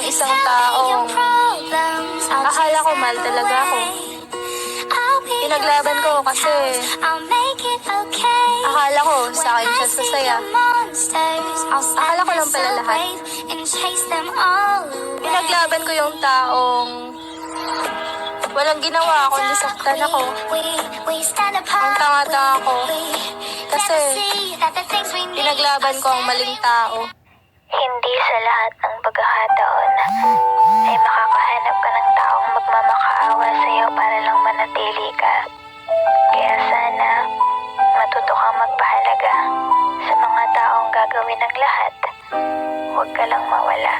isang taong akala ko mahal talaga ako. Pinaglaban ko kasi akala ko sa akin siya sasaya. Akala ko lang pala lahat. Pinaglaban ko yung taong walang ginawa kundi saktan ako. Ang tanga-tanga ko. Kasi pinaglaban ko ang maling tao. Hindi sa lahat ng pagkakataon ay makakahanap ka ng taong magmamakaawa sa iyo para lang manatili ka. Kaya sana matuto kang magpahalaga sa mga taong gagawin ng lahat. Huwag ka lang mawala.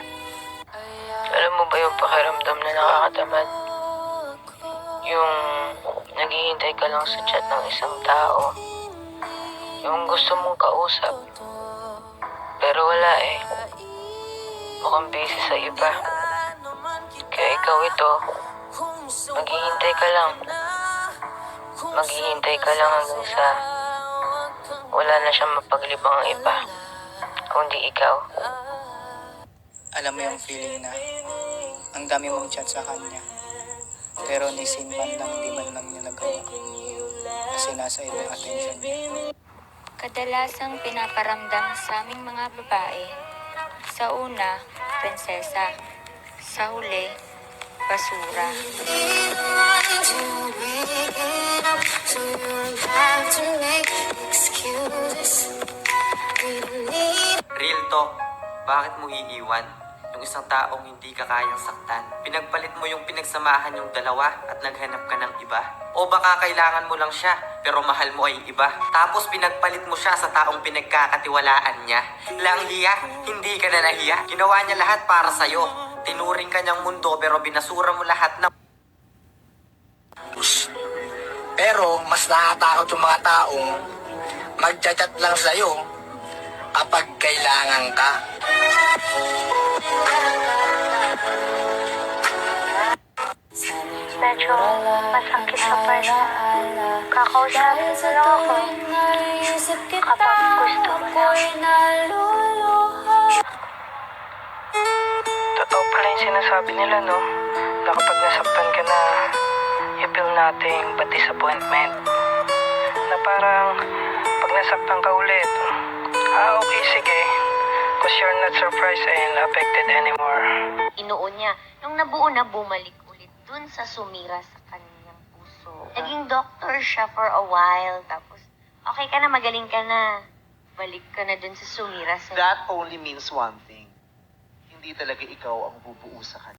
Alam mo ba yung pakiramdam na nakakatamad? Yung naghihintay ka lang sa chat ng isang tao. Yung gusto mong kausap. Pero wala eh. Mukhang busy sa iba. Kaya ikaw ito, maghihintay ka lang. Maghihintay ka lang hanggang sa wala na siyang mapaglibang ang iba. Kundi ikaw. Alam mo yung feeling na ang dami mong chat sa kanya, pero ni sin man lang di man lang niya nagawa kasi nasa iba yung attention niya. Kadalasang pinaparamdam sa aming mga babae. Sa una, prinsesa. Sa huli, basura. Real talk, bakit mo iiwan yung isang taong hindi ka kayang saktan? Pinagpalit mo yung pinagsamahan yung dalawa at naghanap ka ng iba? O baka kailangan mo lang siya pero mahal mo ay iba? Tapos pinagpalit mo siya sa taong pinagkakatiwalaan niya? Lang hiya, hindi ka na nahiya? Ginawa niya lahat para sa'yo. Tinuring ka niyang mundo pero binasura mo lahat ng... Pero mas nakakatakot yung mga taong magchat-chat lang sa'yo kapag kailangan ka. Medyo masakit sa part na kakausapin mo lang ako kapag gusto mo lang. Totoo pala yung sinasabi nila, no? Na kapag nasaktan ka na, you feel nothing but disappointment. Na parang, pag nasaktan ka ulit, okay, sige. Cause you're not surprised and affected anymore. Inuun niya. Nung nabuo na, bumalik ulit dun sa sumira sa kanyang puso. Naging doctor siya for a while. Tapos, okay ka na, magaling ka na. Balik ka na dun sa sumira sa... That only means one thing. Hindi talaga ikaw ang bubuo sa kanya.